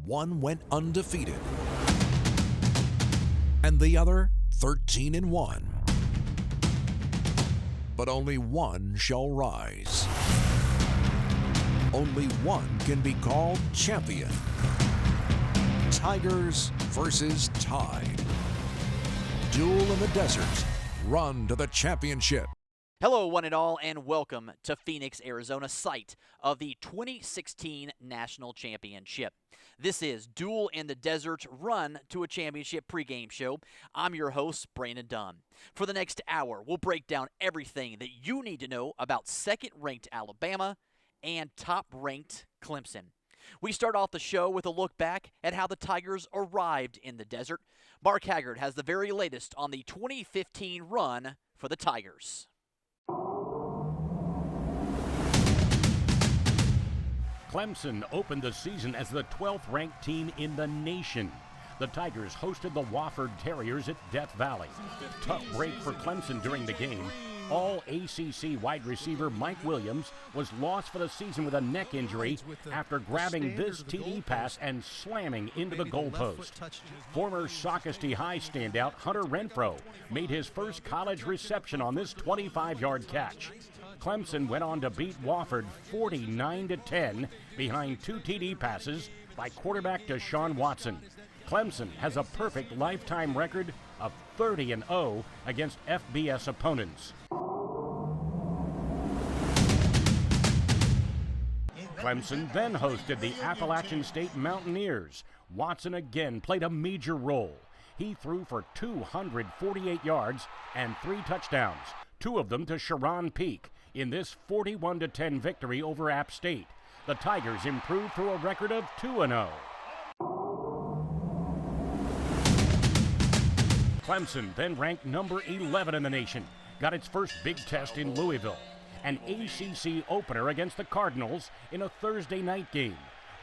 one went undefeated, and the other 13-1. But only one shall rise. Only one can be called champion. Tigers versus Tide. Duel in the desert. Run to the championship. Hello, one and all, and welcome to Phoenix, Arizona, site of the 2016 National Championship. This is Duel in the Desert, Run to a Championship pregame show. I'm your host, Brandon Dunn. For the next hour, we'll break down everything that you need to know about second-ranked Alabama and top-ranked Clemson. We start off the show with a look back at how the Tigers arrived in the desert. Mark Haggard has the very latest on the 2015 run for the Tigers. Clemson opened the season as the 12th ranked team in the nation. The Tigers hosted the Wofford Terriers at Death Valley. Tough break for Clemson during the game. All ACC wide receiver Mike Williams was lost for the season with a neck injury after grabbing this TD pass and slamming into the goalpost. Former Sockasty High standout Hunter Renfro made his first college reception on this 25-yard catch. Clemson went on to beat Wofford 49-10 behind two TD passes by quarterback Deshaun Watson. Clemson has a perfect lifetime record of 30-0 against FBS opponents. Clemson then hosted the Appalachian State Mountaineers. Watson again played a major role. He threw for 248 yards and 3 touchdowns, 2 of them to Sharon Peak in this 41-10 victory over App State. The Tigers improved to a record of 2-0. Clemson, then ranked number 11 in the nation, got its first big test in Louisville. An ACC opener against the Cardinals in a Thursday night game.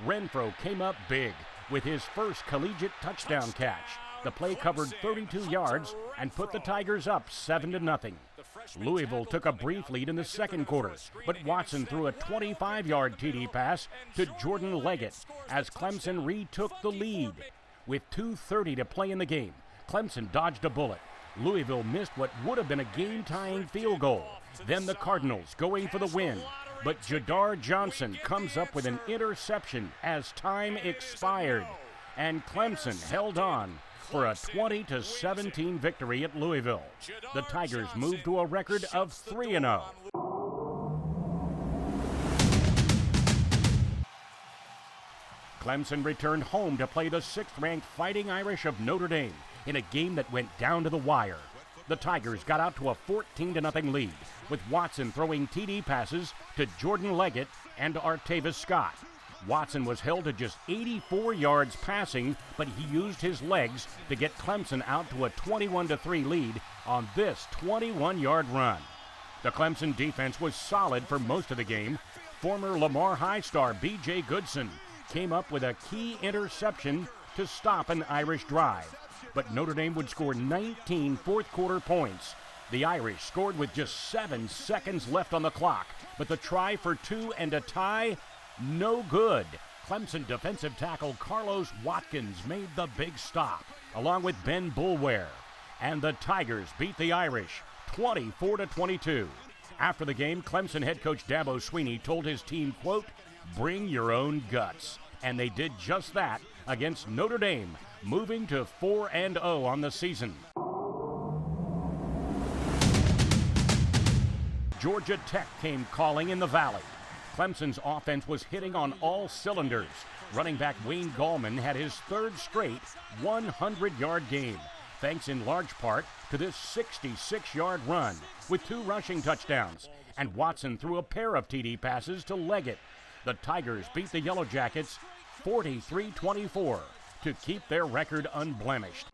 Renfro came up big with his first collegiate touchdown catch. The play covered 32 yards and put the Tigers up 7-0. Louisville took a brief lead in the second quarter, but Watson threw a 25-yard TD pass to Jordan Leggett as Clemson retook the lead. With 2:30 to play in the game, Clemson dodged a bullet. Louisville missed what would have been a game-tying field goal. Then the Cardinals going for the win. But Jadar Johnson comes up with an interception as time expired. And Clemson held on for a 20-17 victory at Louisville. The Tigers moved to a record of 3-0. Clemson returned home to play the 6th-ranked Fighting Irish of Notre Dame in a game that went down to the wire. The Tigers got out to a 14-0 lead, with Watson throwing TD passes to Jordan Leggett and Artavis Scott. Watson was held to just 84 yards passing, but he used his legs to get Clemson out to a 21-3 lead on this 21-yard run. The Clemson defense was solid for most of the game. Former Lamar High star BJ Goodson came up with a key interception to stop an Irish drive. But Notre Dame would score 19 fourth-quarter points. The Irish scored with just 7 seconds left on the clock, but the try for 2 and a tie, no good. Clemson defensive tackle Carlos Watkins made the big stop, along with Ben Boulware. And the Tigers beat the Irish 24-22. After the game, Clemson head coach Dabo Sweeney told his team, quote, "Bring your own guts." And they did just that against Notre Dame, moving to 4-0 on the season. Georgia Tech came calling in the Valley. Clemson's offense was hitting on all cylinders. Running back Wayne Gallman had his 3rd straight 100-yard game, thanks in large part to this 66-yard run with 2 rushing touchdowns. And Watson threw a pair of TD passes to Leggett. The Tigers beat the Yellow Jackets 43-24 to keep their record unblemished.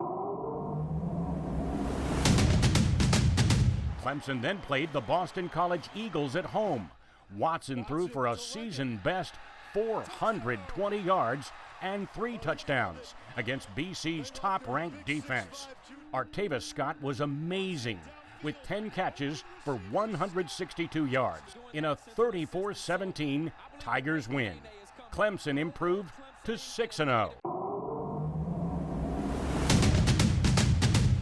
Clemson then played the Boston College Eagles at home. Watson threw for a season-best 420 yards and 3 touchdowns against BC's top-ranked defense. Artavis Scott was amazing with 10 catches for 162 yards in a 34-17 Tigers win. Clemson improved to 6-0.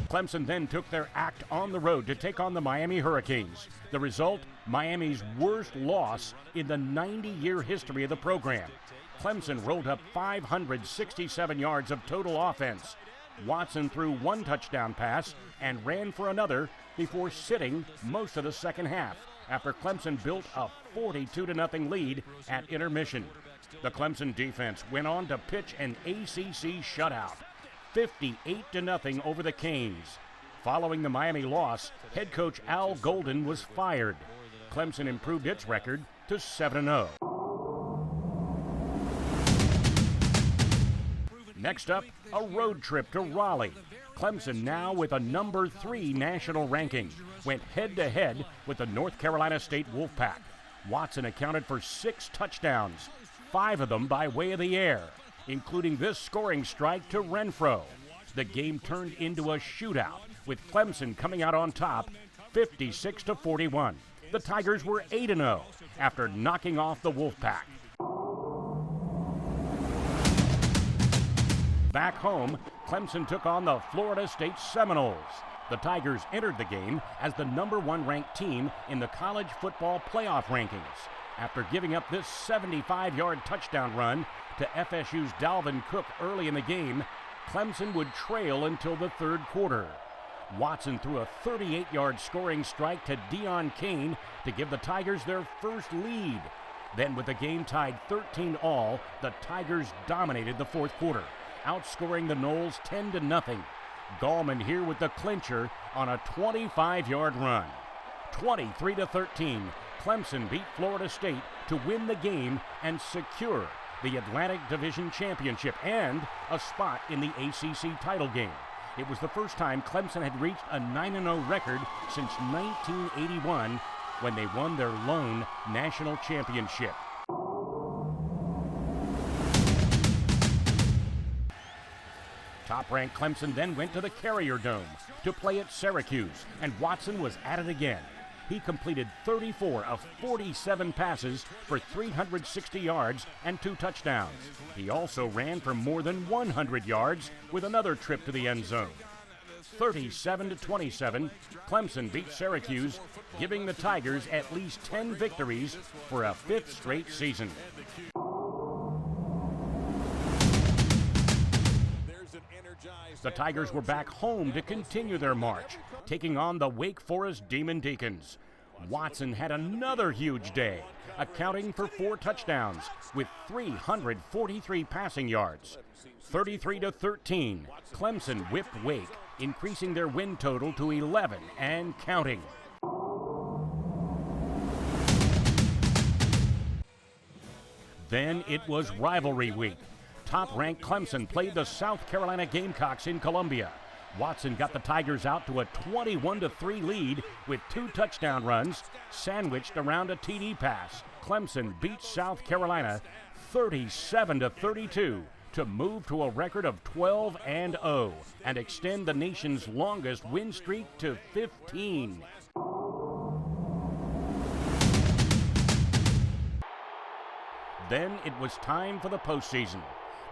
Clemson then took their act on the road to take on the Miami Hurricanes. The result, Miami's worst loss in the 90-year history of the program. Clemson rolled up 567 yards of total offense. Watson threw one touchdown pass and ran for another before sitting most of the second half after Clemson built a 42-0 lead at intermission. The Clemson defense went on to pitch an ACC shutout, 58-0 over the Canes. Following the Miami loss, head coach Al Golden was fired. Clemson improved its record to 7-0. Next up, a road trip to Raleigh. Clemson, now with a number 3 national ranking, went head-to-head with the North Carolina State Wolfpack. Watson accounted for 6 touchdowns, 5 of them by way of the air, including this scoring strike to Renfro. The game turned into a shootout, with Clemson coming out on top, 56-41. The Tigers were 8-0 after knocking off the Wolfpack. Back home, Clemson took on the Florida State Seminoles. The Tigers entered the game as the number 1 ranked team in the college football playoff rankings. After giving up this 75-yard touchdown run to FSU's Dalvin Cook early in the game, Clemson would trail until the third quarter. Watson threw a 38-yard scoring strike to Deon Cain to give the Tigers their first lead. Then, with the game tied 13-all, the Tigers dominated the fourth quarter, outscoring the Noles 10-0. Gallman here with the clincher on a 25-yard run. 23-13, Clemson beat Florida State to win the game and secure the Atlantic Division Championship and a spot in the ACC title game. It was the first time Clemson had reached a 9-0 record since 1981 when they won their lone national championship. Top-ranked Clemson then went to the Carrier Dome to play at Syracuse, and Watson was at it again. He completed 34 of 47 passes for 360 yards and 2 touchdowns. He also ran for more than 100 yards with another trip to the end zone. 37-27, Clemson beat Syracuse, giving the Tigers at least 10 victories for a 5th straight season. The Tigers were back home to continue their march, taking on the Wake Forest Demon Deacons. Watson had another huge day, accounting for 4 touchdowns with 343 passing yards. 33-13, Clemson whipped Wake, increasing their win total to 11 and counting. Then it was rivalry week. Top-ranked Clemson played the South Carolina Gamecocks in Columbia. Watson got the Tigers out to a 21-3 lead with 2 touchdown runs, sandwiched around a TD pass. Clemson beat South Carolina 37-32 to move to a record of 12-0 and extend the nation's longest win streak to 15. Then it was time for the postseason.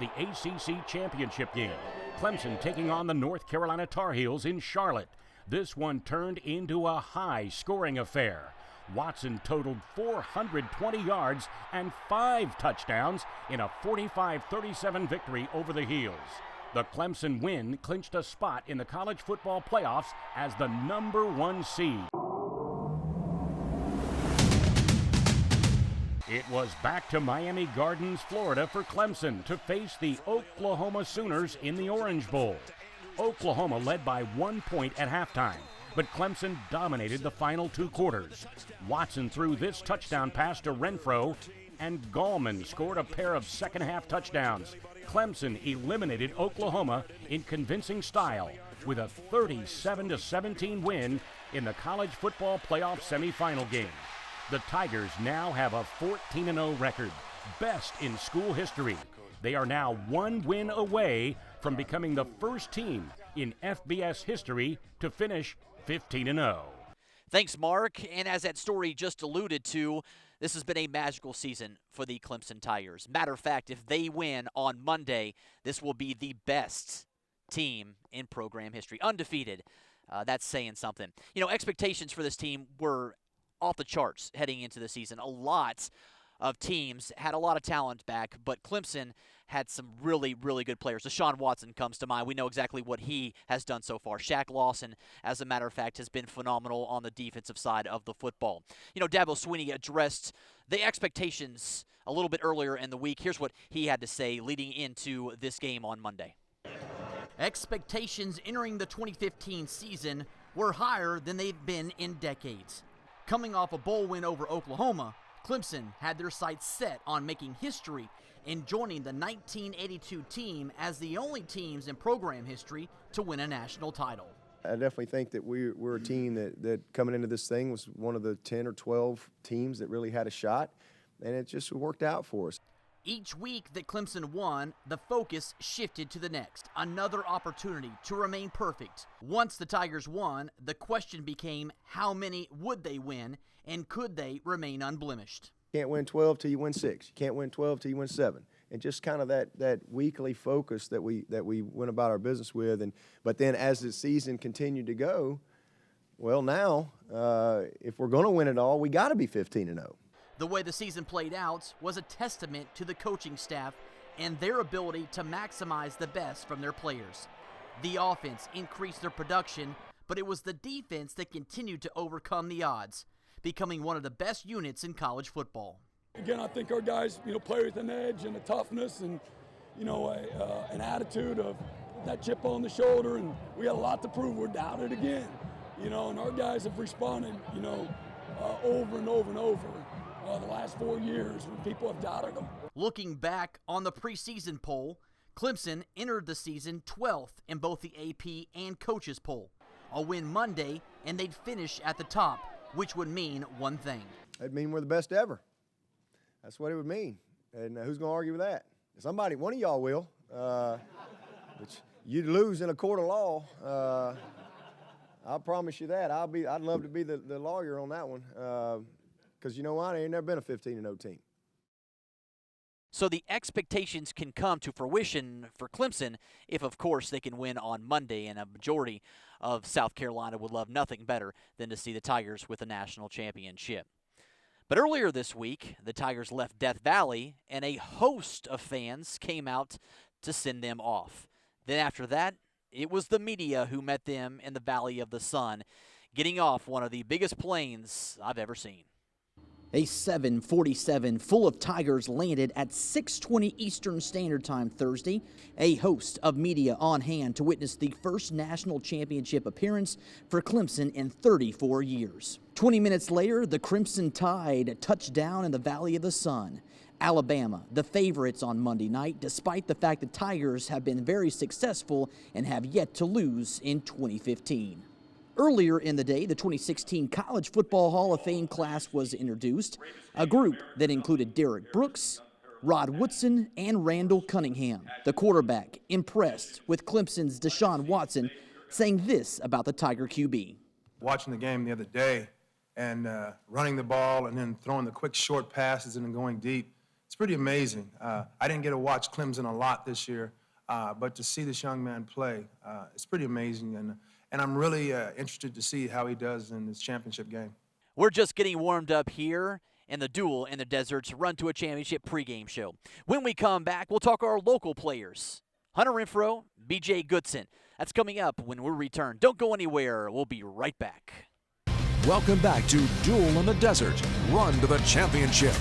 The ACC championship game. Clemson taking on the North Carolina Tar Heels in Charlotte. This one turned into a high-scoring affair. Watson totaled 420 yards and 5 touchdowns in a 45-37 victory over the Heels. The Clemson win clinched a spot in the college football playoffs as the number 1 seed. It was back to Miami Gardens, Florida for Clemson to face the Oklahoma Sooners in the Orange Bowl. Oklahoma led by 1 point at halftime, but Clemson dominated the final 2 quarters. Watson threw this touchdown pass to Renfro, and Gallman scored a pair of second-half touchdowns. Clemson eliminated Oklahoma in convincing style with a 37-17 win in the college football playoff semifinal game. The Tigers now have a 14-0 record, best in school history. They are now 1 win away from becoming the first team in FBS history to finish 15-0. Thanks, Mark. And as that story just alluded to, This has been a magical season for the Clemson Tigers. Matter of fact, if they win on Monday, this will be the best team in program history. Undefeated. That's saying something. You know, expectations for this team were off the charts heading into the season. A lot of teams had a lot of talent back, but Clemson had some really, really good players. Deshaun Watson comes to mind. We know exactly what he has done so far. Shaq Lawson, as a matter of fact, has been phenomenal on the defensive side of the football. You know, Dabo Sweeney addressed the expectations a little bit earlier in the week. Here's what he had to say leading into this game on Monday. Expectations entering the 2015 season were higher than they've been in decades. Coming off a bowl win over Oklahoma, Clemson had their sights set on making history and joining the 1982 team as the only teams in program history to win a national title. I definitely think that we're a team that coming into this thing was one of the 10 or 12 teams that really had a shot, and it just worked out for us. Each week that Clemson won, the focus shifted to the next, another opportunity to remain perfect. Once the Tigers won, the question became how many would they win, and could they remain unblemished? You can't win 12 till you win 6. You can't win 12 till you win 7. And just kind of that weekly focus that we went about our business with. But then as the season continued to go, well, now if we're going to win it all, we got to be 15-0. The way the season played out was a testament to the coaching staff and their ability to maximize the best from their players. The offense increased their production, but it was the defense that continued to overcome the odds, becoming one of the best units in college football. Again, I think our guys, play with an edge and a toughness and, an attitude of that chip on the shoulder, and we had a lot to prove. We're doubted again, and our guys have responded, over and over and over the last 4 years when people have doubted them. Looking back on the preseason poll, Clemson entered the season 12th in both the AP and coaches poll. A win Monday, and they'd finish at the top, which would mean one thing. It'd mean we're the best ever. That's what it would mean. And who's going to argue with that? Somebody, one of y'all will. But you'd lose in a court of law. I'll promise you that. I'd love to be the lawyer on that one. Because you know what? There ain't never been a 15-0 team. So the expectations can come to fruition for Clemson if, of course, they can win on Monday, and a majority of South Carolina would love nothing better than to see the Tigers with a national championship. But earlier this week, the Tigers left Death Valley, and a host of fans came out to send them off. Then after that, it was the media who met them in the Valley of the Sun, getting off one of the biggest planes I've ever seen. A 747 full of Tigers landed at 6:20 Eastern Standard Time Thursday. A host of media on hand to witness the first national championship appearance for Clemson in 34 years. 20 minutes later, the Crimson Tide touched down in the Valley of the Sun. Alabama, the favorites on Monday night, despite the fact the Tigers have been very successful and have yet to lose in 2015. Earlier in the day, the 2016 College Football Hall of Fame class was introduced, a group that included Derek Brooks, Rod Woodson, and Randall Cunningham. The quarterback, impressed with Clemson's Deshaun Watson, saying this about the Tiger QB. Watching the game the other day and running the ball and then throwing the quick short passes and then going deep, it's pretty amazing. I didn't get to watch Clemson a lot this year, but to see this young man play, it's pretty amazing. And I'm really interested to see how he does in this championship game. We're just getting warmed up here in the Duel in the Desert's Run to a Championship pregame show. When we come back, we'll talk our local players, Hunter Renfro, BJ Goodson. That's coming up when we return. Don't go anywhere. We'll be right back. Welcome back to Duel in the Desert, Run to the Championship.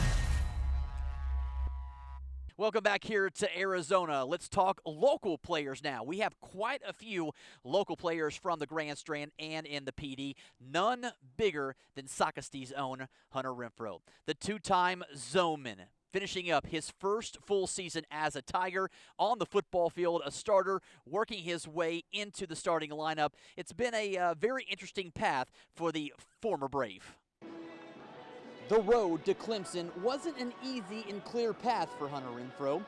Welcome back here to Arizona. Let's talk local players now. We have quite a few local players from the Grand Strand and in the PD. None bigger than Socast's own Hunter Renfro, the two-time Zoneman, finishing up his first full season as a Tiger on the football field, a starter, working his way into the starting lineup. It's been a very interesting path for the former Brave. The road to Clemson wasn't an easy and clear path for Hunter Renfro.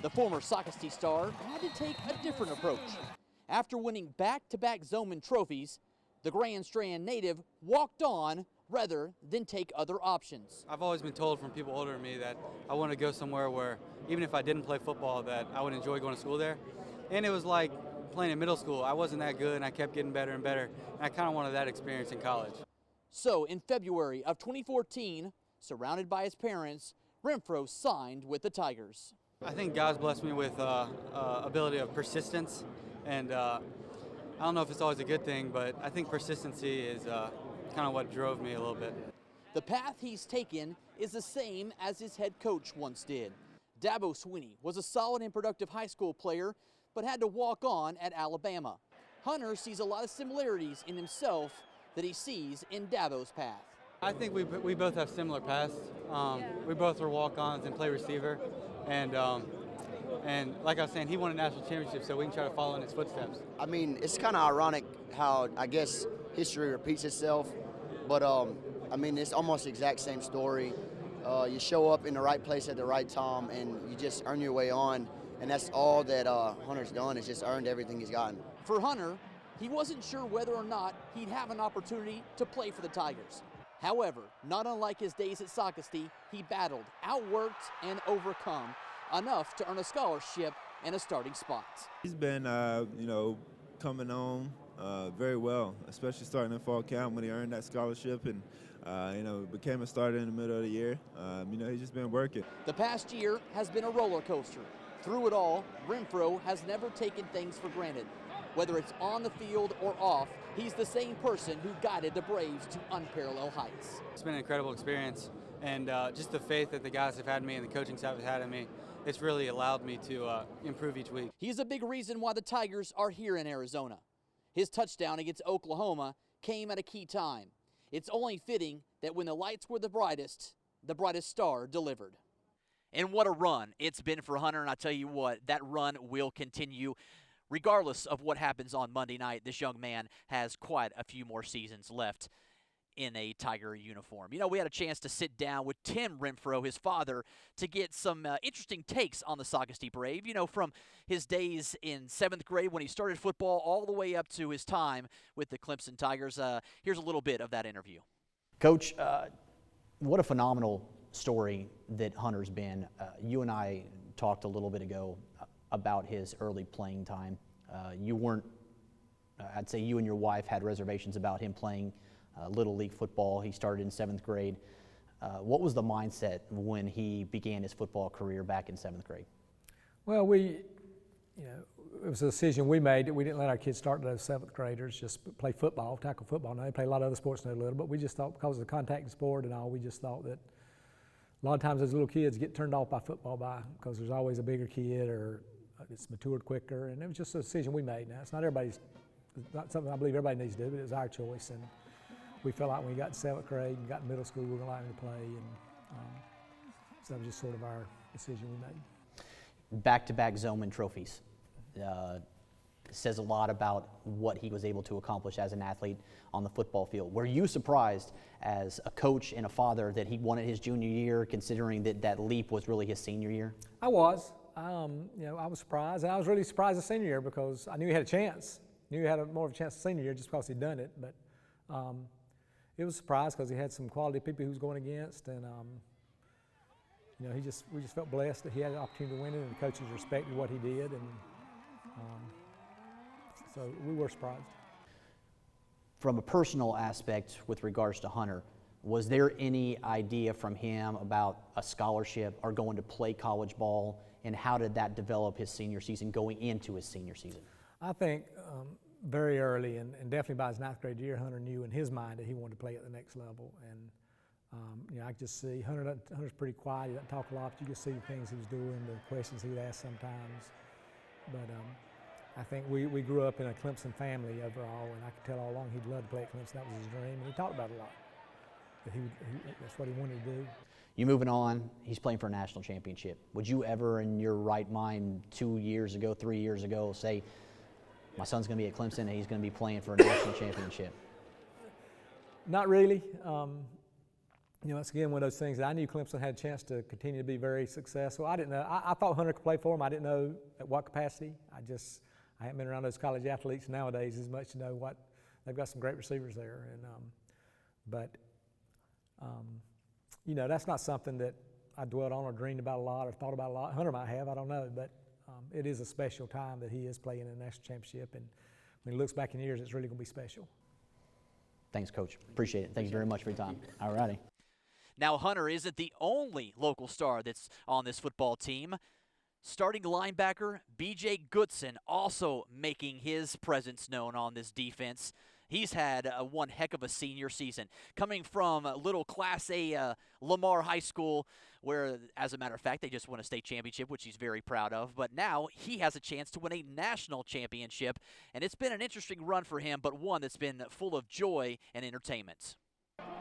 The former Socast's star had to take a different approach. After winning back-to-back Zoneman trophies, the Grand Strand native walked on rather than take other options. I've always been told from people older than me that I want to go somewhere where, even if I didn't play football, that I would enjoy going to school there. And it was like playing in middle school. I wasn't that good, and I kept getting better and better. And I kind of wanted that experience in college. So in February of 2014, surrounded by his parents, Renfro signed with the Tigers. I think God's blessed me with ability of persistence, and I don't know if it's always a good thing, but I think persistency is kind of what drove me a little bit. The path he's taken is the same as his head coach once did. Dabo Sweeney was a solid and productive high school player, but had to walk on at Alabama. Hunter sees a lot of similarities in himself that he sees in Dabo's path. I think we both have similar paths. We both were walk-ons and play receiver, and like I was saying, he won a national championship, so we can try to follow in his footsteps. I mean, it's kind of ironic how, I guess, history repeats itself, but I mean, it's almost the exact same story. You show up in the right place at the right time, and you just earn your way on, and that's all that Hunter's done, is just earned everything he's gotten. For Hunter, he wasn't sure whether or not he'd have an opportunity to play for the Tigers. However, not unlike his days at Socastee, he battled, outworked, and overcome enough to earn a scholarship and a starting spot. He's been, coming on very well, especially starting in fall camp when he earned that scholarship and, became a starter in the middle of the year. He's just been working. The past year has been a roller coaster. Through it all, Renfro has never taken things for granted. Whether it's on the field or off, he's the same person who guided the Braves to unparalleled heights. It's been an incredible experience, and just the faith that the guys have had in me and the coaching staff has had in me, it's really allowed me to improve each week. He's a big reason why the Tigers are here in Arizona. His touchdown against Oklahoma came at a key time. It's only fitting that when the lights were the brightest star delivered. And what a run it's been for Hunter, and I tell you what, that run will continue. Regardless of what happens on Monday night, this young man has quite a few more seasons left in a Tiger uniform. We had a chance to sit down with Tim Renfro, his father, to get some interesting takes on the Socastee Brave, from his days in 7th grade when he started football all the way up to his time with the Clemson Tigers. Here's a little bit of that interview. Coach, what a phenomenal story that Hunter's been. You and I talked a little bit ago about his early playing time. You weren't, I'd say you and your wife had reservations about him playing Little League football. He started in 7th grade. What was the mindset when he began his football career back in 7th grade? Well, it was a decision we made that we didn't let our kids start as 7th graders, just play football, tackle football. Now they play a lot of other sports now a little, but we just thought because of the contact sport and all, we just thought that a lot of times those little kids get turned off by football because there's always a bigger kid or it's matured quicker, and it was just a decision we made. Now, it's not something I believe everybody needs to do, but it was our choice, and we felt like when we got to 7th grade and got in middle school, we were going to allow him to play, and so that was just sort of our decision we made. Back-to-back Zoman trophies. Says a lot about what he was able to accomplish as an athlete on the football field. Were you surprised as a coach and a father that he won it his junior year, considering that leap was really his senior year? I was. I was surprised, and I was really surprised the senior year because I knew he had a chance. Knew he had more of a chance the senior year just because he'd done it, but it was a surprise because he had some quality people he was going against, and we just felt blessed that he had an opportunity to win it, and the coaches respected what he did, and so we were surprised. From a personal aspect with regards to Hunter, was there any idea from him about a scholarship or going to play college ball, and how did that develop his senior season, going into his senior season? I think very early, and definitely by his 9th grade year, Hunter knew in his mind that he wanted to play at the next level. And I just see Hunter's pretty quiet. He doesn't talk a lot, but you can see the things he was doing, the questions he would ask sometimes. But I think we grew up in a Clemson family overall, and I could tell all along he'd love to play at Clemson. That was his dream, and he talked about it a lot. That that's what he wanted to do. You moving on, he's playing for a national championship. Would you ever, in your right mind, 2 years ago, 3 years ago, say, my son's going to be at Clemson and he's going to be playing for a national championship? Not really. It's again one of those things that I knew Clemson had a chance to continue to be very successful. I didn't know. I thought Hunter could play for him. I didn't know at what capacity. I haven't been around those college athletes nowadays as much to know what they've got some great receivers there. And but You know, that's not something that I dwelled on or dreamed about a lot or thought about a lot. Hunter might have, I don't know, but it is a special time that he is playing in the national championship, and when he looks back in years, it's really going to be special. Thanks, Coach. Appreciate it. Thank you very much for your time. All righty. Now, Hunter isn't the only local star that's on this football team. Starting linebacker BJ Goodson also making his presence known on this defense. He's had one heck of a senior season, coming from a little Class A Lamar High School, where, as a matter of fact, they just won a state championship, which he's very proud of. But now he has a chance to win a national championship, and it's been an interesting run for him, but one that's been full of joy and entertainment.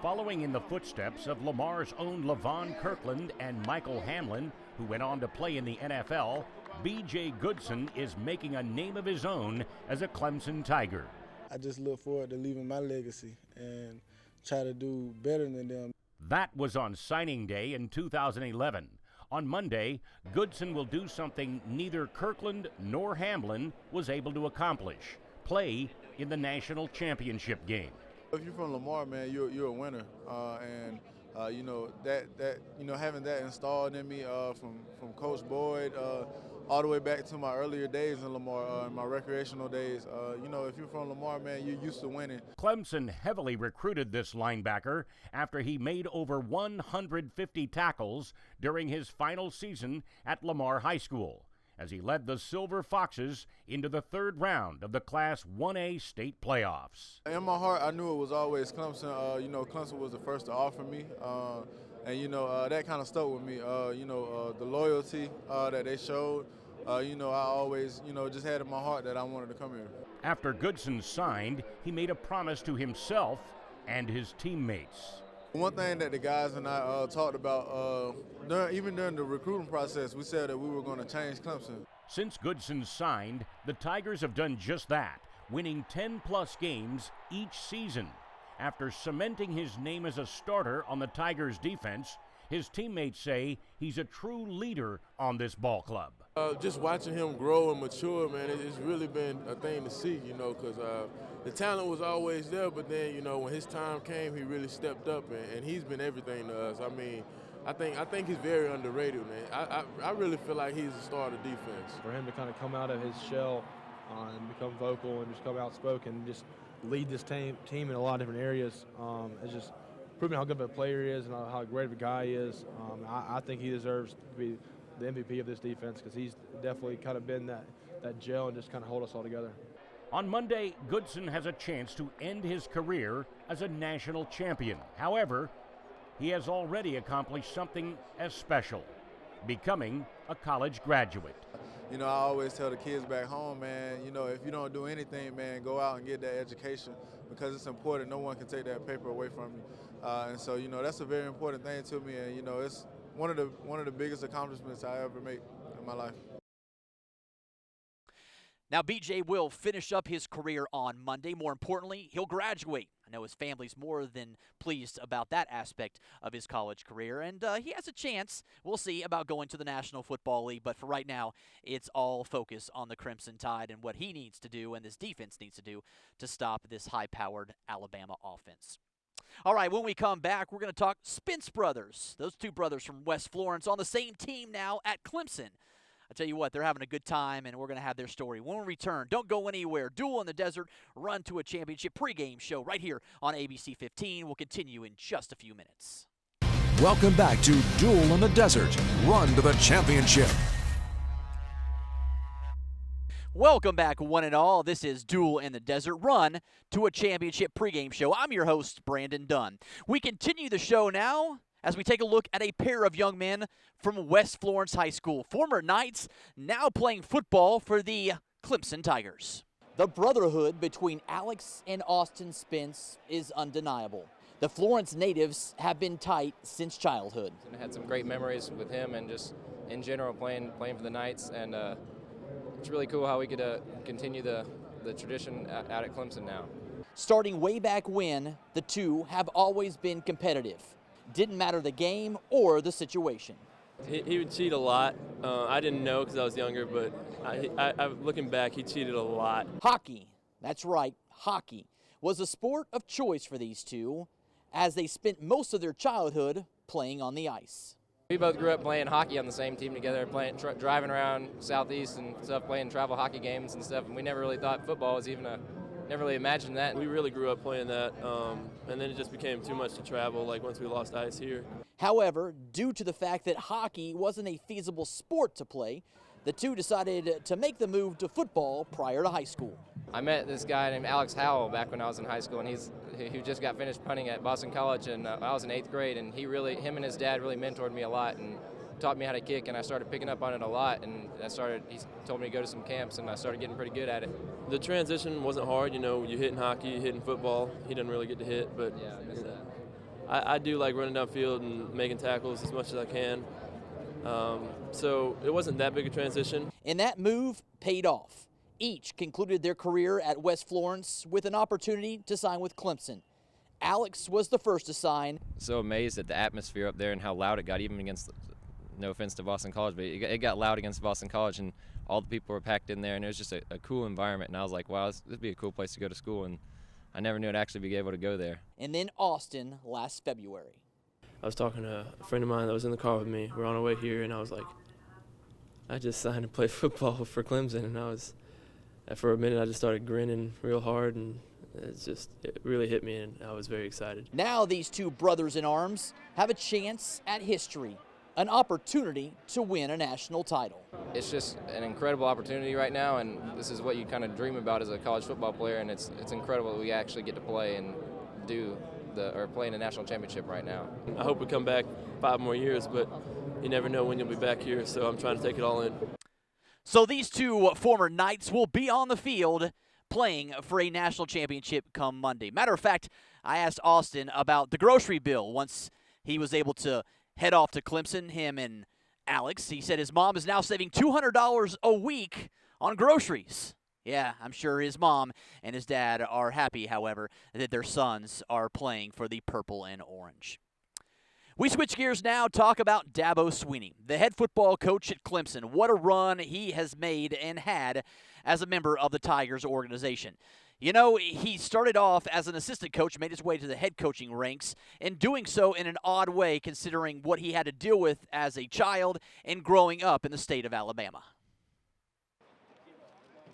Following in the footsteps of Lamar's own Levon Kirkland and Michael Hamlin, who went on to play in the NFL, BJ Goodson is making a name of his own as a Clemson Tiger. I just look forward to leaving my legacy and try to do better than them. That was on signing day in 2011. On Monday, Goodson will do something neither Kirkland nor Hamlin was able to accomplish: play in the national championship game. If you're from Lamar, man, you're a winner, and you know that having that installed in me from Coach Boyd all the way back to my earlier days in Lamar, my recreational days. You know, if you're from Lamar, man, you're used to winning. Clemson heavily recruited this linebacker after he made over 150 tackles during his final season at Lamar High School, as he led the Silver Foxes into the third round of the Class 1A state playoffs. In my heart, I knew it was always Clemson. You know, Clemson was the first to offer me. And, you know, that kind of stuck with me. You know, the loyalty that they showed, you know, I always, you know, just had in my heart that I wanted to come here. After Goodson signed, he made a promise to himself and his teammates. One thing that the guys and I talked about, even during the recruiting process, we said that we were going to change Clemson. Since Goodson signed, the Tigers have done just that, winning 10-plus games each season. After cementing his name as a starter on the Tigers' defense, his teammates say he's a true leader on this ball club. Just watching him grow and mature, man, it's really been a thing to see, you know, because the talent was always there, but then, you know, when his time came, he really stepped up, and he's been everything to us. I mean, I think he's very underrated, man. I really feel like he's the star of the defense. For him to kind of come out of his shell and become vocal and just come outspoken and just lead this team in a lot of different areas, it's just proving how good of a player he is and how great of a guy he is. I think he deserves to be the MVP of this defense because he's definitely kind of been that gel and just kind of hold us all together. On Monday, Goodson has a chance to end his career as a national champion. However, he has already accomplished something as special: becoming a college graduate. You know, I always tell the kids back home, man, you know, if you don't do anything, man, go out and get that education because it's important. No one can take that paper away from you. And so, you know, that's a very important thing to me. And, you know, it's one of the biggest accomplishments I ever made in my life. Now, BJ will finish up his career on Monday. More importantly, he'll graduate. I know his family's more than pleased about that aspect of his college career, and he has a chance, we'll see, about going to the National Football League. But for right now, it's all focus on the Crimson Tide and what he needs to do and this defense needs to do to stop this high-powered Alabama offense. All right, when we come back, we're going to talk Spence brothers. Those two brothers from West Florence on the same team now at Clemson. I tell you what, they're having a good time, and we're going to have their story. When we return, don't go anywhere. Duel in the Desert, Run to a Championship pregame show right here on ABC15. We'll continue in just a few minutes. Welcome back to Duel in the Desert, Run to the Championship. Welcome back, one and all. This is Duel in the Desert, Run to a Championship pregame show. I'm your host, Brandon Dunn. We continue the show now as we take a look at a pair of young men from West Florence High School, former Knights, now playing football for the Clemson Tigers. The brotherhood between Alex and Austin Spence is undeniable. The Florence natives have been tight since childhood. I had some great memories with him and just in general playing for the Knights, and it's really cool how we could continue the tradition out at Clemson now. Starting way back when, the two have always been competitive. Didn't matter the game or the situation. He would cheat a lot. I didn't know because I was younger, but looking back, he cheated a lot. Hockey, that's right, hockey, was a sport of choice for these two. as they spent most of their childhood playing on the ice. We both grew up playing hockey on the same team together, driving around Southeast and stuff, playing travel hockey games and stuff, and we never really thought football was even never really imagined that. We really grew up playing that, and then it just became too much to travel, like once we lost ice here. However, due to the fact that hockey wasn't a feasible sport to play, the two decided to make the move to football prior to high school. I met this guy named Alex Howell back when I was in high school, and he just got finished punting at Boston College, and I was in 8th grade, and him and his dad really mentored me a lot and taught me how to kick, and I started picking up on it a lot, and he told me to go to some camps, and I started getting pretty good at it. The transition wasn't hard, you know, you hitting hockey, you hitting football. He didn't really get to hit, but yeah, I missed that. I do like running downfield and making tackles as much as I can. So it wasn't that big a transition. And that move paid off. Each concluded their career at West Florence with an opportunity to sign with Clemson. Alex was the first to sign. So amazed at the atmosphere up there and how loud it got, even against, no offense to Boston College, but it got loud against Boston College, and all the people were packed in there, and it was just a cool environment. And I was like, wow, this would be a cool place to go to school, and I never knew I'd actually be able to go there. And then Austin last February. I was talking to a friend of mine that was in the car with me. We're on our way here, and I was like, I just signed to play football for Clemson, and for a minute I just started grinning real hard, and it really hit me, and I was very excited. Now these two brothers in arms have a chance at history, an opportunity to win a national title. It's just an incredible opportunity right now, and this is what you kind of dream about as a college football player, and it's incredible that we actually get to play and play in a national championship right now. I hope we come back 5 more years, but you never know when you'll be back here, so I'm trying to take it all in. So these two former Knights will be on the field playing for a national championship come Monday. Matter of fact, I asked Austin about the grocery bill once he was able to head off to Clemson, him and Alex. He said his mom is now saving $200 a week on groceries. Yeah, I'm sure his mom and his dad are happy, however, that their sons are playing for the purple and orange. We switch gears now, talk about Dabo Sweeney, the head football coach at Clemson. What a run he has made and had as a member of the Tigers organization. You know, he started off as an assistant coach, made his way to the head coaching ranks, and doing so in an odd way considering what he had to deal with as a child and growing up in the state of Alabama.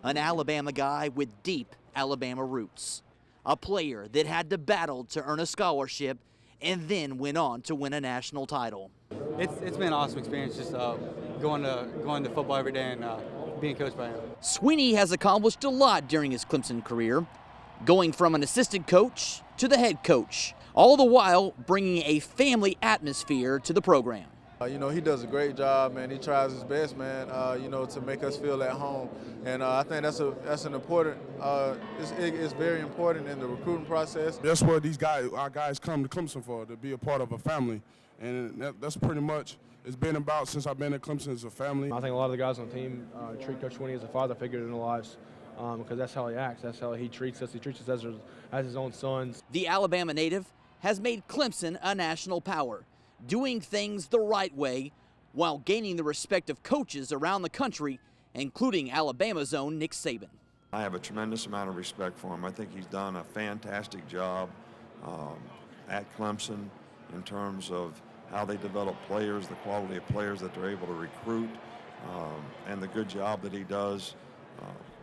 An Alabama guy with deep Alabama roots. A player that had to battle to earn a scholarship and then went on to win a national title. It's been an awesome experience just going to football every day and being coached by him. Sweeney has accomplished a lot during his Clemson career, going from an assistant coach to the head coach, all the while bringing a family atmosphere to the program. You know, he does a great job, man. He tries his best, man, you know, to make us feel at home. And I think that's an important, it's very important in the recruiting process. That's what our guys come to Clemson for, to be a part of a family. And that's pretty much, it's been about since I've been at Clemson as a family. I think a lot of the guys on the team treat Coach Sweeney as a father figure in their lives. Because that's how he acts, that's how he treats us. He treats us as his own sons. The Alabama native has made Clemson a national power, doing things the right way while gaining the respect of coaches around the country, including Alabama's own Nick Saban. I have a tremendous amount of respect for him. I think he's done a fantastic job at Clemson in terms of how they develop players, the quality of players that they're able to recruit, and the good job that he does,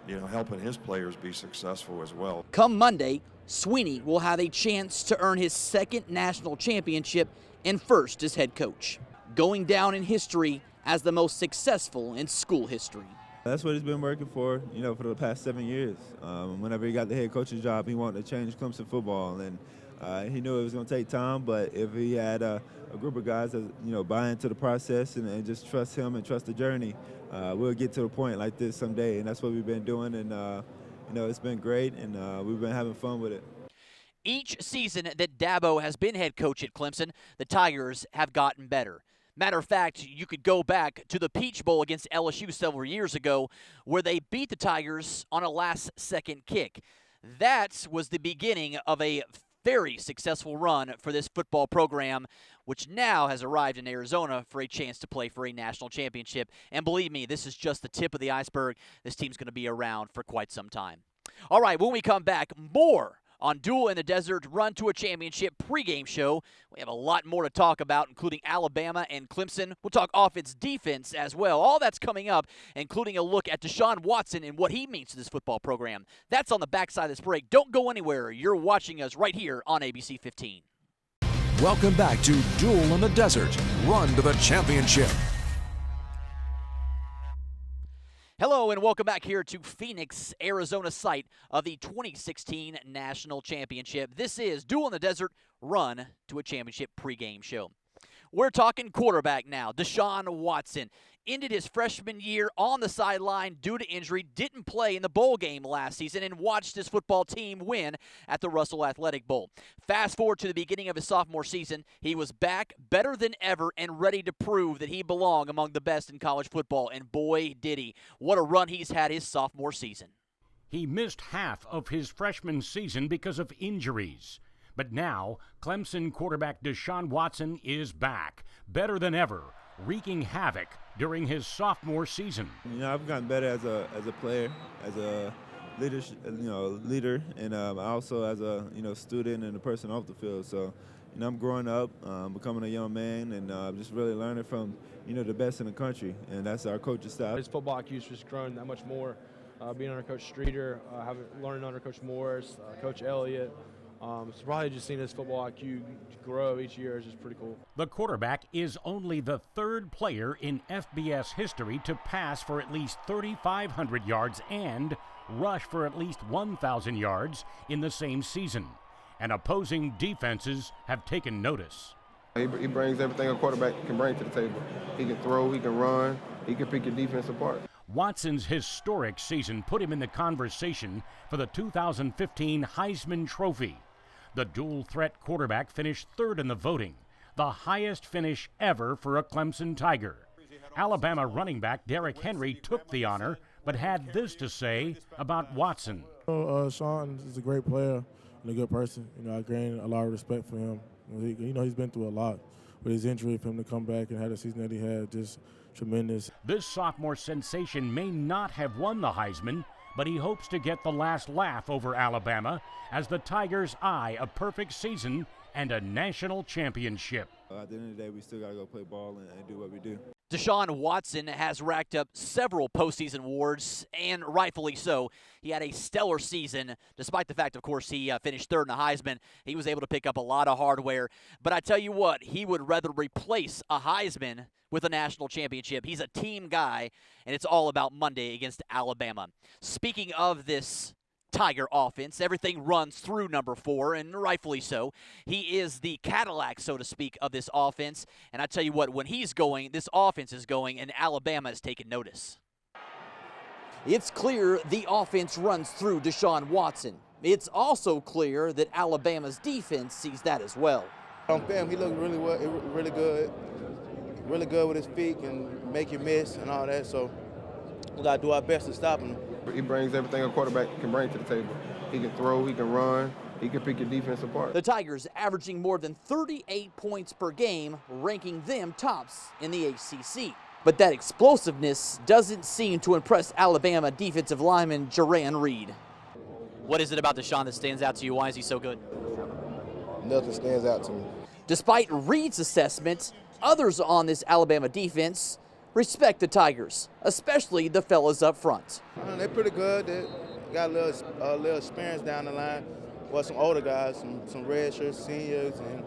you know, helping his players be successful as well. Come Monday, Sweeney will have a chance to earn his second national championship and first as head coach, going down in history as the most successful in school history. That's what he's been working for, you know, for the past 7 years. Whenever he got the head coach's job, he wanted to change Clemson football, and he knew it was going to take time, but if he had a group of guys that, you know, buy into the process and just trust him and trust the journey, we'll get to a point like this someday, and that's what we've been doing, and, you know, it's been great, and we've been having fun with it. Each season that Dabo has been head coach at Clemson, the Tigers have gotten better. Matter of fact, you could go back to the Peach Bowl against LSU several years ago where they beat the Tigers on a last-second kick. That was the beginning of a very successful run for this football program, which now has arrived in Arizona for a chance to play for a national championship. And believe me, this is just the tip of the iceberg. This team's going to be around for quite some time. All right, when we come back, more On Duel in the Desert Run to a Championship pregame show, we have a lot more to talk about, including Alabama and Clemson. We'll talk offense-defense as well. All that's coming up, including a look at Deshaun Watson and what he means to this football program. That's on the backside of this break. Don't go anywhere. You're watching us right here on ABC15. Welcome back to Duel in the Desert, Run to the Championship. Hello and welcome back here to Phoenix, Arizona, site of the 2016 National Championship. This is Duel in the Desert, Run to a Championship pregame show. We're talking quarterback now. Deshaun Watson ended his freshman year on the sideline due to injury, didn't play in the bowl game last season, and watched his football team win at the Russell Athletic Bowl. Fast forward to the beginning of his sophomore season, he was back better than ever and ready to prove that he belonged among the best in college football, and boy did he. What a run he's had his sophomore season. He missed half of his freshman season because of injuries. But now, Clemson quarterback Deshaun Watson is back, better than ever, wreaking havoc during his sophomore season. You know, I've gotten better as a player, as a leader, and also as a student and a person off the field. So, I'm growing up, becoming a young man, and just really learning from the best in the country, and that's our coaching staff. His football IQ's just grown that much more. Being under Coach Streeter, learning under Coach Morris, Coach Elliott. So probably just seeing his football IQ grow each year is just pretty cool. The quarterback is only the third player in FBS history to pass for at least 3,500 yards and rush for at least 1,000 yards in the same season. And opposing defenses have taken notice. He brings everything a quarterback can bring to the table. He can throw, he can run, he can pick your defense apart. Watson's historic season put him in the conversation for the 2015 Heisman Trophy. The dual-threat quarterback finished third in the voting, the highest finish ever for a Clemson Tiger. Alabama running back Derrick Henry took the honor, but had this to say about Watson. Sean is a great player and a good person. I gained a lot of respect for him. He's been through a lot. With his injury, for him to come back and have the season that he had, just tremendous. This sophomore sensation may not have won the Heisman, but he hopes to get the last laugh over Alabama as the Tigers eye a perfect season and a national championship. At the end of the day, we still got to go play ball and do what we do. Deshaun Watson has racked up several postseason awards, and rightfully so. He had a stellar season, despite the fact, of course, he finished third in the Heisman. He was able to pick up a lot of hardware. But I tell you what, he would rather replace a Heisman with a national championship. He's a team guy, and it's all about Monday against Alabama. Speaking of this Tiger offense, everything runs through number 4, and rightfully so. He is the Cadillac, so to speak, of this offense. And I tell you what, when he's going, this offense is going, and Alabama is taking notice. It's clear the offense runs through Deshaun Watson. It's also clear that Alabama's defense sees that as well. On film, he looked really good with his feet and make you miss and all that. So we got to do our best to stop him. He brings everything a quarterback can bring to the table. He can throw, he can run, he can pick your defense apart. The Tigers averaging more than 38 points per game, ranking them tops in the ACC. But that explosiveness doesn't seem to impress Alabama defensive lineman Jaran Reed. What is it about Deshaun that stands out to you? Why is he so good? Nothing stands out to me. Despite Reed's assessment, others on this Alabama defense respect the Tigers, especially the fellas up front. They're pretty good. They got a little experience down the line. Well, some older guys, some redshirt seniors, and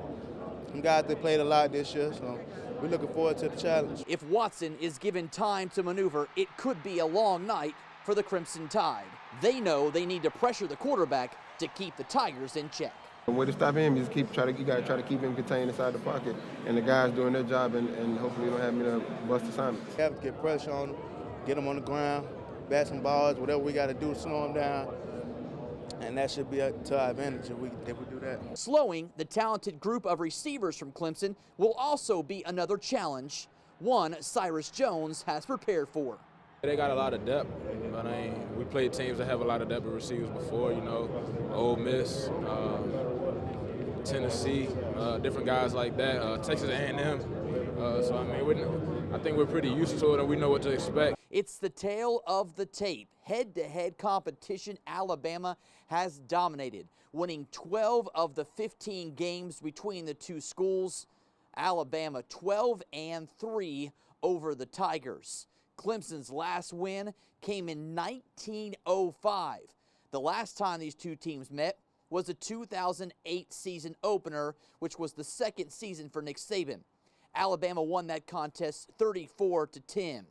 some guys that played a lot this year. So we're looking forward to the challenge. If Watson is given time to maneuver, it could be a long night for the Crimson Tide. They know they need to pressure the quarterback to keep the Tigers in check. The way to stop him is you got to try to keep him contained inside the pocket, and the guys doing their job, and hopefully you don't have me to bust assignments. We have to get pressure on him, get him on the ground, bat some balls, whatever we got to do to slow him down, and that should be to our advantage if we do that. Slowing the talented group of receivers from Clemson will also be another challenge, one Cyrus Jones has prepared for. They got a lot of depth, but we played teams that have a lot of depth of receivers before, Ole Miss, Tennessee, different guys like that, Texas A&M. So I think we're pretty used to it and we know what to expect. It's the tale of the tape. Head-to-head competition, Alabama has dominated, winning 12 of the 15 games between the two schools. Alabama 12-3 over the Tigers. Clemson's last win came in 1905. The last time these two teams met was the 2008 season opener, which was the second season for Nick Saban. Alabama won that contest 34-10.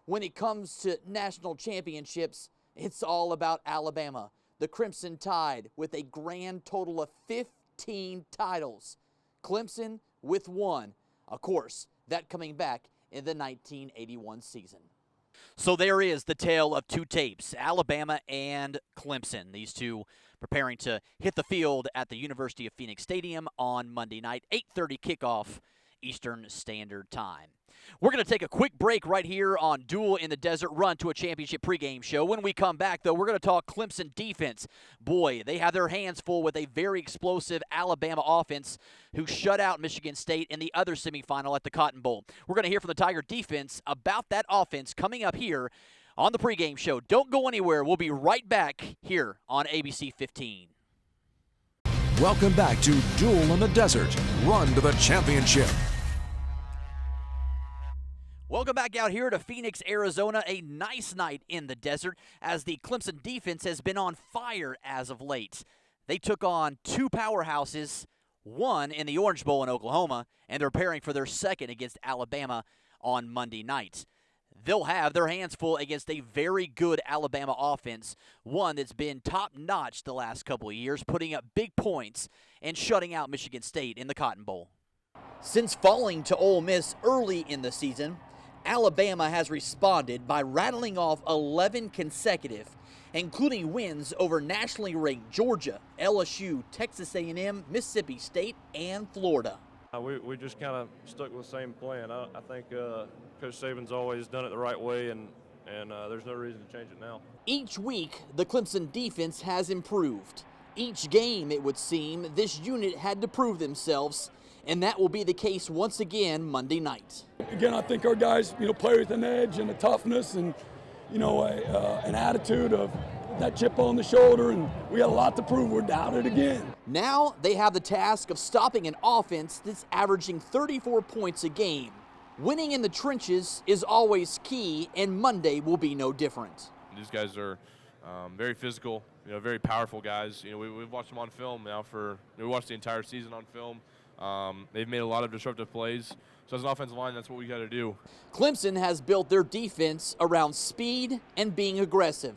When it comes to national championships, it's all about Alabama. The Crimson Tide with a grand total of 15 titles. Clemson with 1. Of course, that coming back in the 1981 season. So there is the tale of two tapes, Alabama and Clemson. These two preparing to hit the field at the University of Phoenix Stadium on Monday night, 8:30 kickoff Eastern Standard Time. We're going to take a quick break right here on Duel in the Desert, run to a championship pregame show. When we come back, though, we're going to talk Clemson defense. Boy, they have their hands full with a very explosive Alabama offense who shut out Michigan State in the other semifinal at the Cotton Bowl. We're going to hear from the Tiger defense about that offense coming up here on the pregame show. Don't go anywhere. We'll be right back here on ABC15. Welcome back to Duel in the Desert, run to the championship. Welcome back out here to Phoenix, Arizona. A nice night in the desert as the Clemson defense has been on fire as of late. They took on two powerhouses, one in the Orange Bowl in Oklahoma, and they're preparing for their second against Alabama on Monday night. They'll have their hands full against a very good Alabama offense, one that's been top-notch the last couple of years, putting up big points and shutting out Michigan State in the Cotton Bowl. Since falling to Ole Miss early in the season, Alabama has responded by rattling off 11 consecutive, including wins over nationally ranked Georgia, LSU, Texas A&M, Mississippi State, and Florida. We just kind of stuck with the same plan. I think Coach Saban's always done it the right way, and there's no reason to change it now. Each week, the Clemson defense has improved. Each game, it would seem, this unit had to prove themselves, and that will be the case once again Monday night. Again, I think our guys, play with an edge and a toughness and, an attitude of that chip on the shoulder, and we got a lot to prove. We're down it again. Now they have the task of stopping an offense that's averaging 34 points a game. Winning in the trenches is always key, and Monday will be no different. These guys are very physical, very powerful guys. We've watched them on film now we watched the entire season on film. They've made a lot of disruptive plays. So as an offensive line, that's what we got to do. Clemson has built their defense around speed and being aggressive.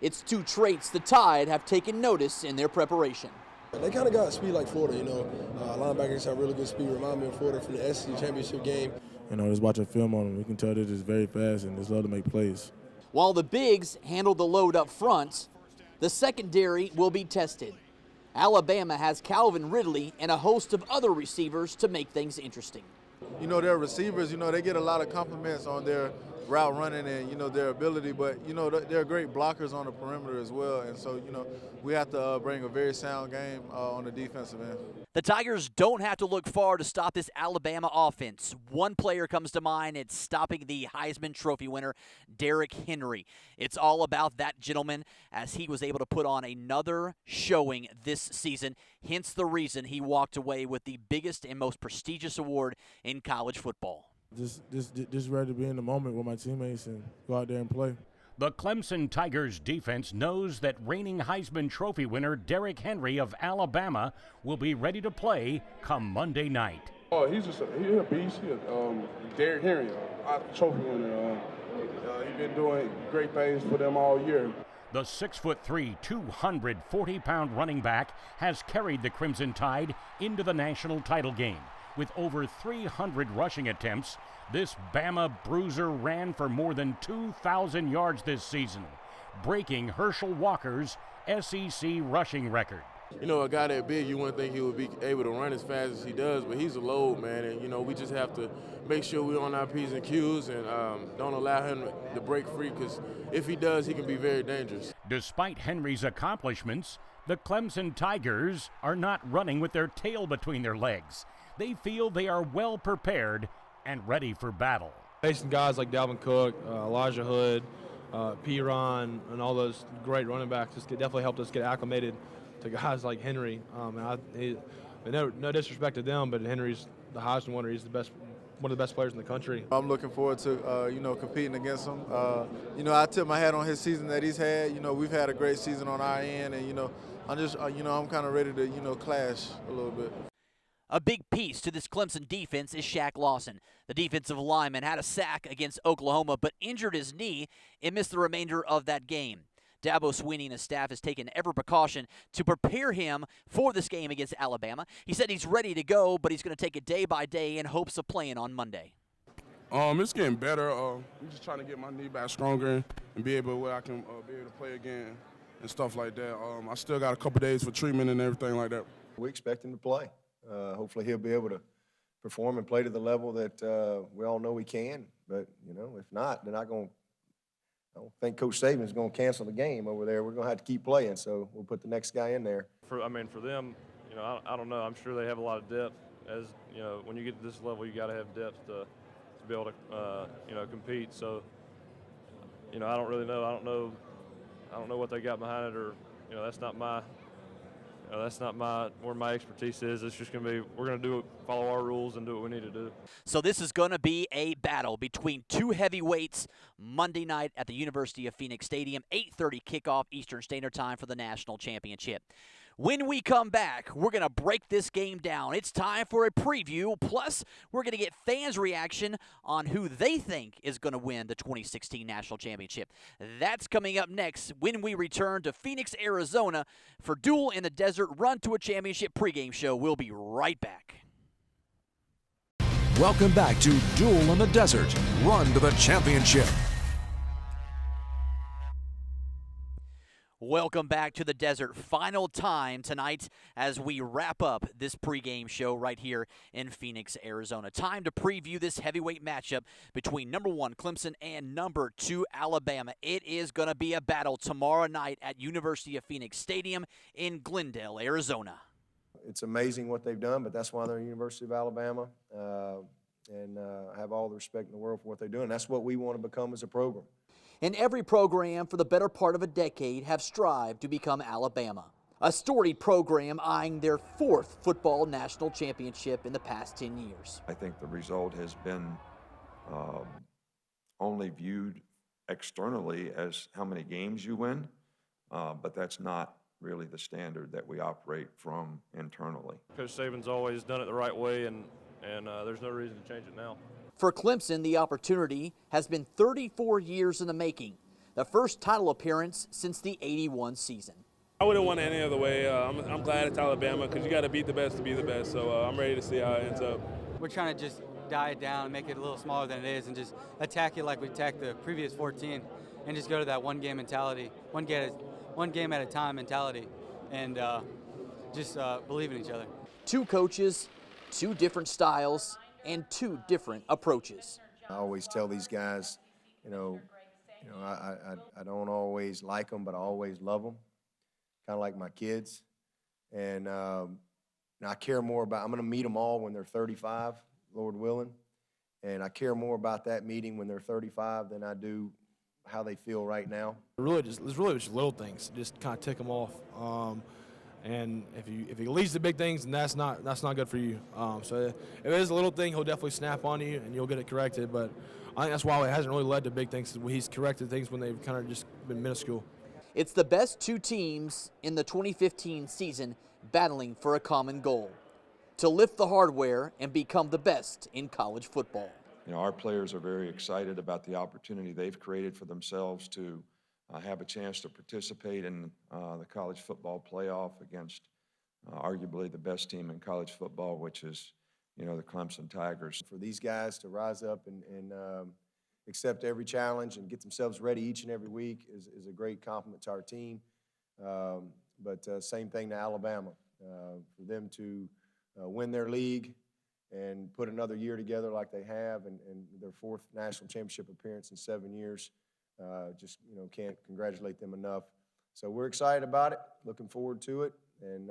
It's two traits the Tide have taken notice in their preparation. They kind of got speed like Florida, linebackers have really good speed. Remind me of Florida from the SEC championship game. Just watching film on them, you can tell they're just very fast and just love to make plays. While the bigs handle the load up front, the secondary will be tested. Alabama has Calvin Ridley and a host of other receivers to make things interesting. Their receivers, they get a lot of compliments on their route running and, their ability, but, they're great blockers on the perimeter as well. And so, we have to bring a very sound game on the defensive end. The Tigers don't have to look far to stop this Alabama offense. One player comes to mind. It's stopping the Heisman Trophy winner, Derrick Henry. It's all about that gentleman as he was able to put on another showing this season, hence the reason he walked away with the biggest and most prestigious award in college football. Just ready to be in the moment with my teammates and go out there and play. The Clemson Tigers defense knows that reigning Heisman Trophy winner Derrick Henry of Alabama will be ready to play come Monday night. Oh, he's a beast. Derrick Henry, trophy winner. He's been doing great things for them all year. The 6'3", 240-pound running back has carried the Crimson Tide into the national title game. With over 300 rushing attempts, this Bama bruiser ran for more than 2,000 yards this season, breaking Herschel Walker's SEC rushing record. A guy that big, you wouldn't think he would be able to run as fast as he does, but he's a load, man, and, we just have to make sure we're on our P's and Q's and don't allow him to break free, because if he does, he can be very dangerous. Despite Henry's accomplishments, the Clemson Tigers are not running with their tail between their legs. They feel they are well prepared and ready for battle. Facing guys like Dalvin Cook, Elijah Hood, P-Ron, and all those great running backs definitely helped us get acclimated to guys like Henry. No disrespect to them, but Henry's the Heisman winner. He's one of the best players in the country. I'm looking forward to, competing against him. I tip my hat on his season that he's had. We've had a great season on our end, and, I'm kind of ready to, clash a little bit. A big piece to this Clemson defense is Shaq Lawson. The defensive lineman had a sack against Oklahoma, but injured his knee and missed the remainder of that game. Dabo Sweeney and his staff has taken every precaution to prepare him for this game against Alabama. He said he's ready to go, but he's going to take it day by day in hopes of playing on Monday. It's getting better. I'm just trying to get my knee back stronger and be able where I can be able to play again and stuff like that. I still got a couple days for treatment and everything like that. We expect him to play. Hopefully he'll be able to perform and play to the level that we all know he can. But, if not, then I don't think Coach Saban's going to cancel the game over there. We're going to have to keep playing, so we'll put the next guy in there. For them, I don't know. I'm sure they have a lot of depth. As when you get to this level, you got to have depth to be able to, compete. So, I don't really know. I don't know what they got behind it, or that's not my. That's not where my expertise is. It's just going to be, we're going to follow our rules and do what we need to do. So this is going to be a battle between two heavyweights Monday night at the University of Phoenix Stadium, 8:30 kickoff Eastern Standard Time for the national championship. When we come back, we're going to break this game down. It's time for a preview, plus we're going to get fans' reaction on who they think is going to win the 2016 National Championship. That's coming up next when we return to Phoenix, Arizona for Duel in the Desert Run to a Championship pregame show. We'll be right back. Welcome back to Duel in the Desert Run to the Championship. Welcome back to the desert. Final time tonight as we wrap up this pregame show right here in Phoenix, Arizona. Time to preview this heavyweight matchup between number 1 Clemson and number 2 Alabama. It is going to be a battle tomorrow night at University of Phoenix Stadium in Glendale, Arizona. It's amazing what they've done, but that's why they're University of Alabama. I have all the respect in the world for what they're doing. That's what we want to become as a program. And every program for the better part of a decade have strived to become Alabama. A storied program eyeing their 4th football national championship in the past 10 years. I think the result has been only viewed externally as how many games you win, but that's not really the standard that we operate from internally. Coach Saban's always done it the right way, and there's no reason to change it now. For Clemson, the opportunity has been 34 years in the making, the first title appearance since the '81 season. I wouldn't want it any other way. I'm glad it's Alabama because you got to beat the best to be the best, so I'm ready to see how it ends up. We're trying to just die it down, make it a little smaller than it is, and just attack it like we attacked the previous 14, and just go to that one game mentality, one game at a time mentality, and just believe in each other. 2 coaches, 2 different styles, and 2 different approaches. I always tell these guys, I don't always like them, but I always love them, kind of like my kids. And I care more about, I'm going to meet them all when they're 35, Lord willing. And I care more about that meeting when they're 35 than I do how they feel right now. It's really just little things, just kind of tick them off. And if he leads to big things, then that's not good for you. So if it is a little thing, he'll definitely snap on you and you'll get it corrected. But I think that's why it hasn't really led to big things. He's corrected things when they've kind of just been minuscule. It's the best 2 teams in the 2015 season battling for a common goal: to lift the hardware and become the best in college football. Our players are very excited about the opportunity they've created for themselves to have a chance to participate in the college football playoff against arguably the best team in college football, which is, the Clemson Tigers. For these guys to rise up and accept every challenge and get themselves ready each and every week is a great compliment to our team. But same thing to Alabama. For them to win their league and put another year together like they have, and their 4th national championship appearance in 7 years. Just can't congratulate them enough. So we're excited about it, looking forward to it, and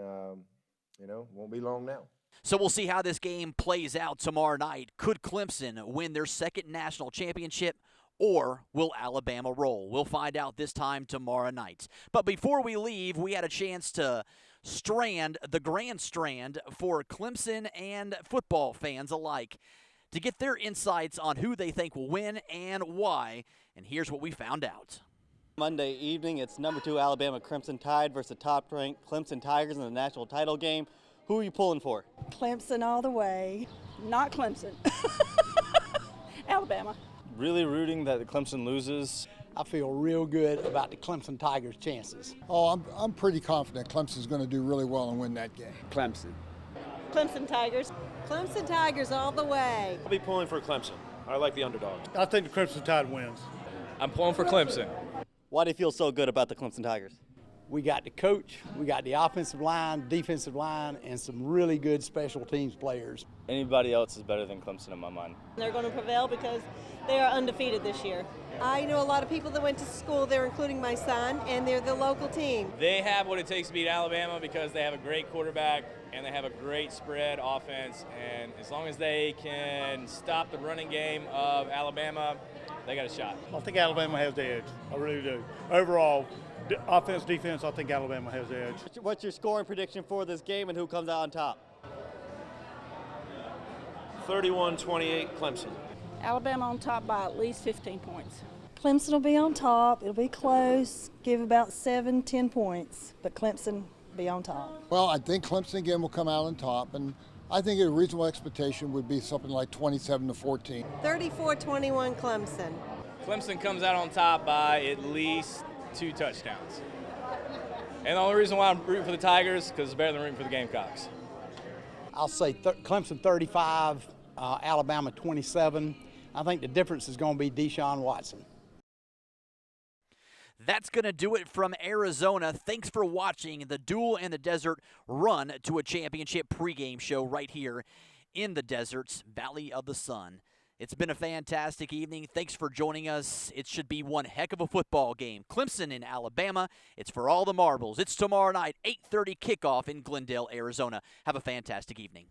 won't be long now. So we'll see how this game plays out tomorrow night. Could Clemson win their second national championship, or will Alabama roll? We'll find out this time tomorrow night. But before we leave, we had a chance to strand the Grand Strand for Clemson and football fans alike to get their insights on who they think will win and why. And here's what we found out. Monday evening, it's number 2 Alabama Crimson Tide versus the top-ranked Clemson Tigers in the national title game. Who are you pulling for? Clemson all the way. Not Clemson. Alabama. Really rooting that Clemson loses. I feel real good about the Clemson Tigers' chances. Oh, I'm pretty confident Clemson's going to do really well and win that game. Clemson. Clemson Tigers. Clemson Tigers all the way. I'll be pulling for Clemson. I like the underdog. I think the Crimson Tide wins. I'm pulling for Clemson. Why do you feel so good about the Clemson Tigers? We got the coach, we got the offensive line, defensive line, and some really good special teams players. Anybody else is better than Clemson in my mind. They're going to prevail because they are undefeated this year. I know a lot of people that went to school there, including my son, and they're the local team. They have what it takes to beat Alabama because they have a great quarterback and they have a great spread offense. And as long as they can stop the running game of Alabama, they got a shot. I think Alabama has the edge. I really do. Overall, offense, defense, I think Alabama has the edge. What's your scoring prediction for this game and who comes out on top? 31-28 Clemson. Alabama on top by at least 15 points. Clemson will be on top. It'll be close. Give about 7-10 points, but Clemson will be on top. Well, I think Clemson again will come out on top, and I think a reasonable expectation would be something like 27-14. 34-21 Clemson. Clemson comes out on top by at least 2 touchdowns. And the only reason why I'm rooting for the Tigers because it's better than rooting for the Gamecocks. I'll say Clemson 35, Alabama 27. I think the difference is going to be Deshaun Watson. That's going to do it from Arizona. Thanks for watching the Duel in the Desert run to a championship pregame show right here in the desert's Valley of the Sun. It's been a fantastic evening. Thanks for joining us. It should be one heck of a football game. Clemson in Alabama. It's for all the marbles. It's tomorrow night, 8:30 kickoff in Glendale, Arizona. Have a fantastic evening.